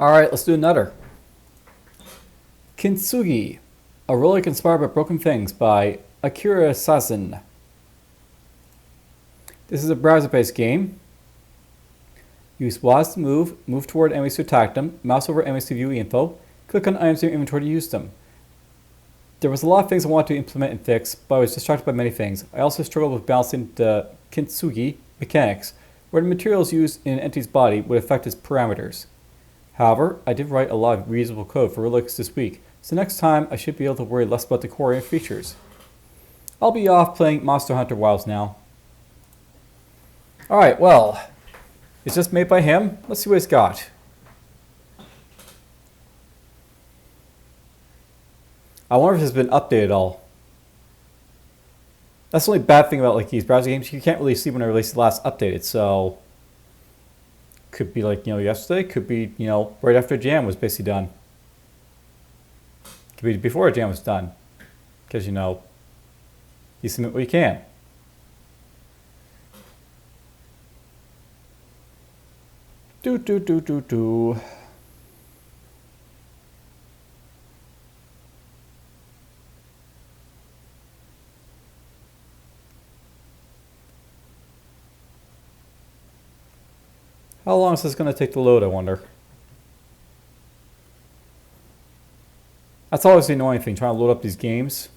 Alright, let's do another. Kintsugi, a roguelike inspired by broken things by Akira Sazen. This is a browser-based game. Use WASD to move toward enemies to attack them, mouse over enemies to view info, click on items in your inventory to use them. There was a lot of things I wanted to implement and fix, but I was distracted by many things. I also struggled with balancing the Kintsugi mechanics, where the materials used in an entity's body would affect its parameters. However, I did write a lot of reusable code for roguelikes this week, so next time I should be able to worry less about the core features. I'll be off playing Monster Hunter Wilds now. Alright, well, it's just made by him. Let's see what he's got. I wonder if it's been updated at all. That's the only bad thing about like these browser games. You can't really see when I released the last updated, so could be like, yesterday, could be, right after Jam was basically done. Could be before Jam was done. Because, you submit what you can. Do. How long is this going to take to load, I wonder? That's always the annoying thing, trying to load up these games.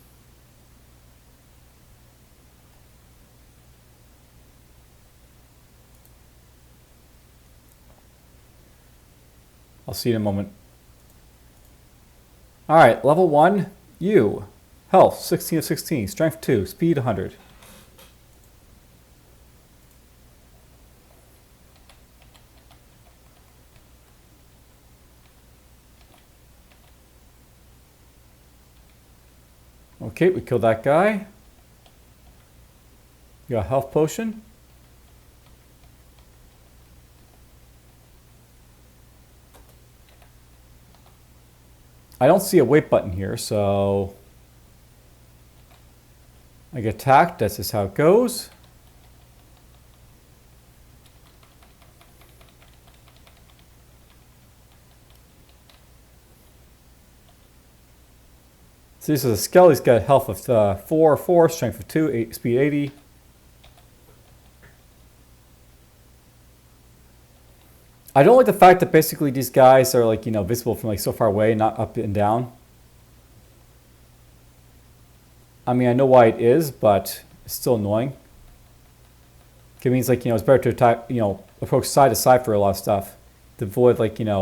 I'll see you in a moment. Alright, level 1, you. Health, 16 of 16. Strength 2, speed 100. Okay, we killed that guy. You got a health potion. I don't see a wait button here, so I get attacked. That's just how it goes. So this is a skeleton. He's got health of 4, strength of 2, speed 80. I don't like the fact that basically these guys are like, visible from like so far away, not up and down. I mean, I know why it is, but it's still annoying. It means like, it's better to attack, approach side to side for a lot of stuff to avoid like, getting,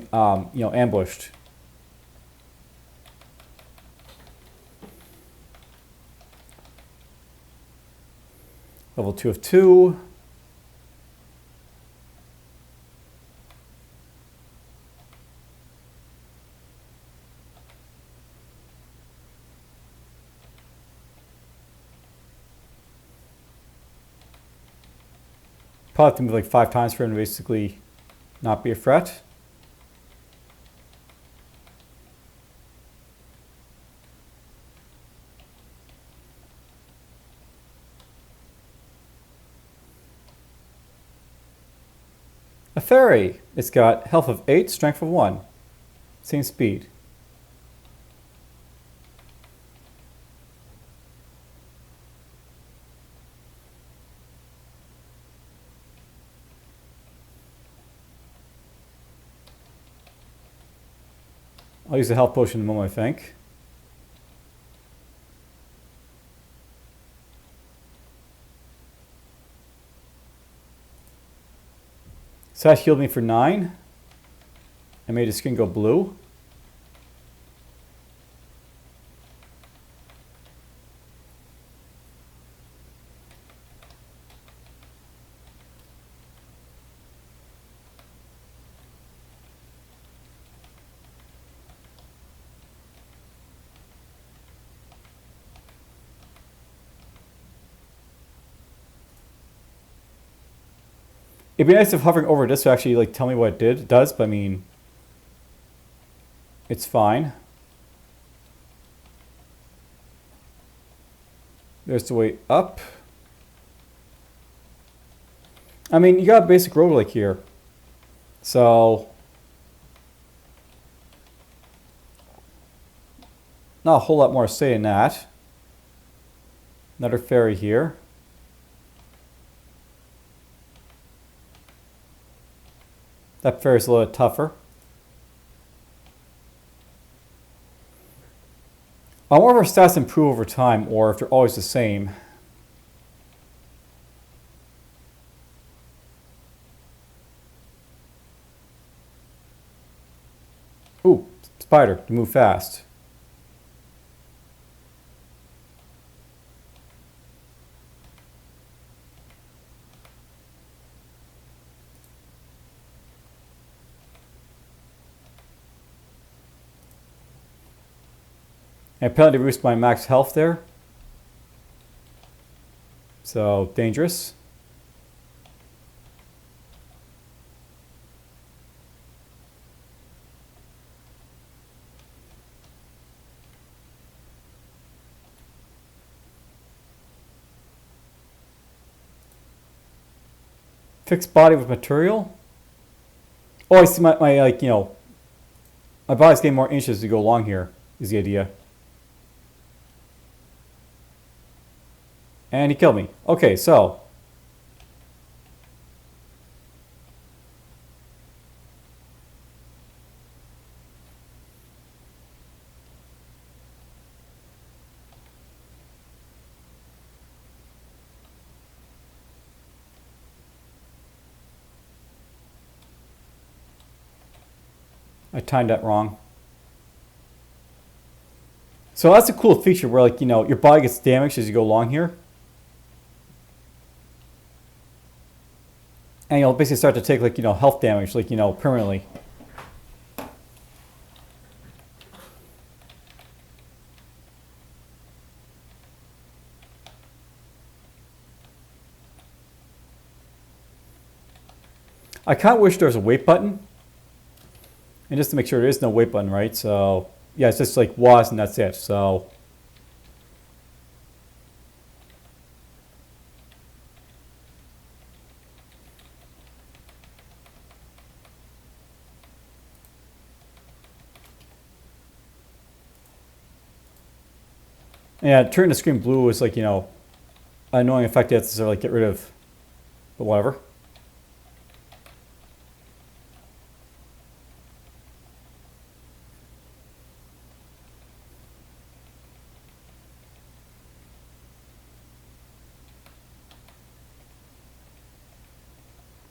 ambushed. Level 2 of 2. Probably have to move like 5 times for him to basically not be a threat. A fairy. It's got health of 8, strength of 1. Same speed. I'll use the health potion in a moment, I think. So that healed me for 9. I made his skin go blue. It'd be nice if hovering over this to actually like tell me what it does, but I mean, it's fine. There's the way up. I mean, you got a basic roguelike here. So, not a whole lot more to say in that. Another fairy here. That fairy's a little tougher. I wonder if our stats improve over time or if they're always the same. Ooh, spider, to move fast. And penalty boost my max health there. So, dangerous. Fixed body with material. Oh, I see my like, my body's getting more inches as we go along here, is the idea. And he killed me. Okay, so. I timed that wrong. So that's a cool feature where, like, your body gets damaged as you go along here. And you'll basically start to take, like, health damage, like, permanently. I kind of wish there was a wait button. And just to make sure there is no wait button, right? So, yeah, it's just like was and that's it. So, yeah, turning the screen blue is like, an annoying effect you have to sort of like get rid of. But whatever.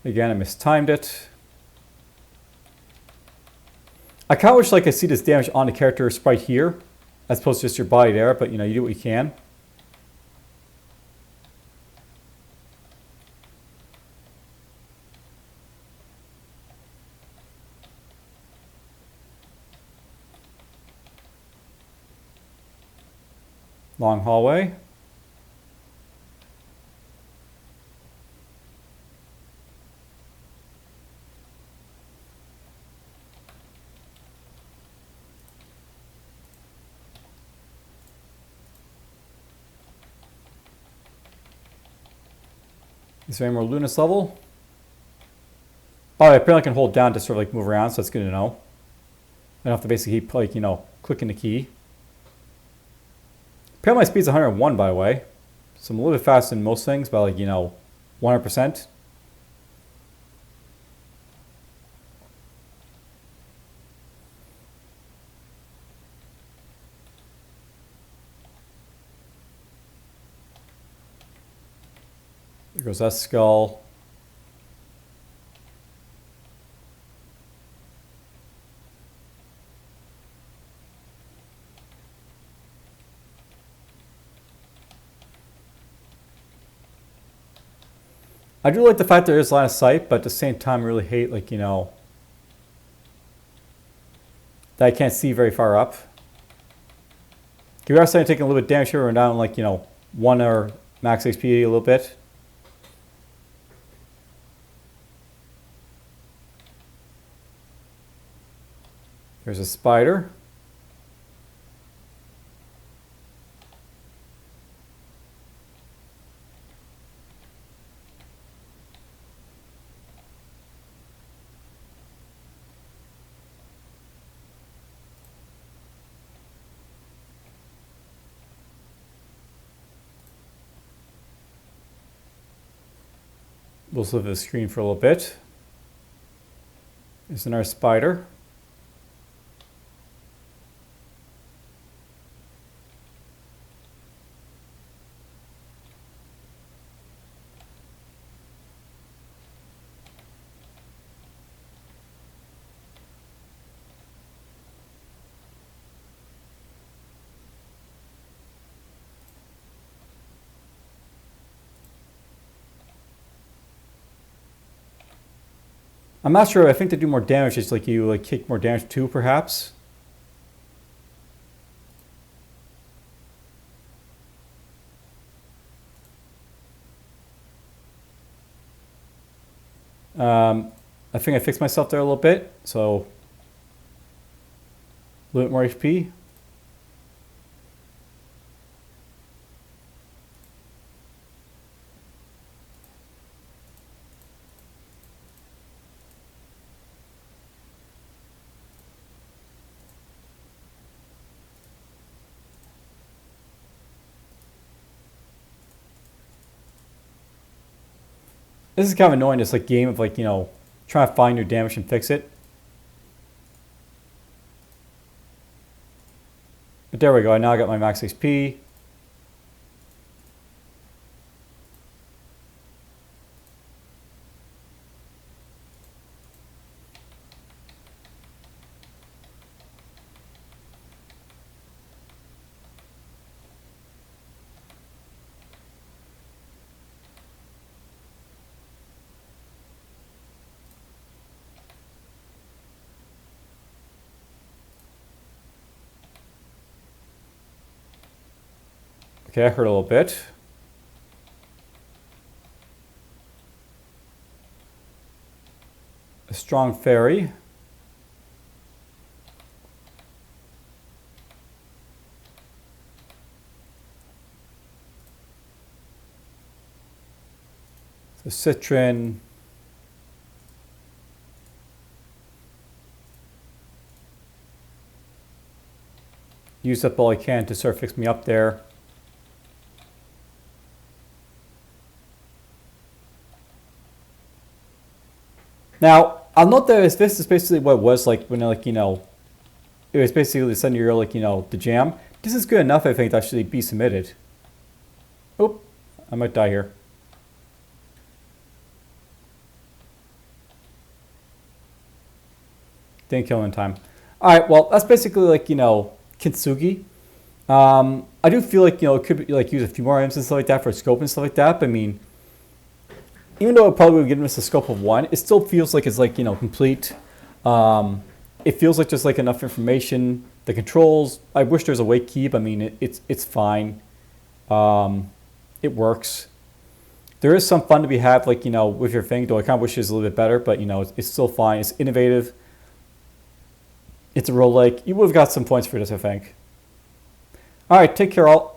Again, I mistimed it. I kind of wish like I see this damage on the character sprite here, as opposed to just your body there, but you do what you can. Long hallway. Is there any more Lunas level? By the way, apparently I can hold down to sort of like move around, so that's good to know. I don't have to basically keep like, clicking the key. Apparently my speed's 101, by the way. So I'm a little bit faster than most things by like, 100%. There goes that skull. I do like the fact there is line of sight, but at the same time I really hate like, that I can't see very far up. We are starting to take a little bit of damage here. We're down like, 1 or max HP a little bit. There's a spider. We'll leave the screen for a little bit. There's another spider. I'm not sure. I think they do more damage. It's like you like kick more damage too, perhaps. I think I fixed myself there a little bit, so a little bit more HP. This is kind of annoying, this like game of like, you know, trying to find your damage and fix it. But there we go, now I got my max XP. Okay, I hurt a little bit. A strong fairy. So citron. Use up all I can to sort of fix me up there. Now, I'll note that this is basically what it was like when, like, you know, it was basically sending your, like, you know, the jam. This is good enough, I think, to actually be submitted. Oh, I might die here. Didn't kill him in time. Alright, well, that's basically, like, you know, Kintsugi. I do feel like, you know, it could be, like, use a few more items and stuff like that for scope and stuff like that, but I mean, even though it probably would give us a scope of 1, it still feels like it's like, you know, complete. It feels like just like enough information. The controls, I wish there's a wait key, but I mean, it's fine. It works. There is some fun to be had, like, you know, with your thing, though I kind of wish it was a little bit better, but, you know, it's still fine. It's innovative. It's a roguelike. You would have got some points for this, I think. All right, take care all.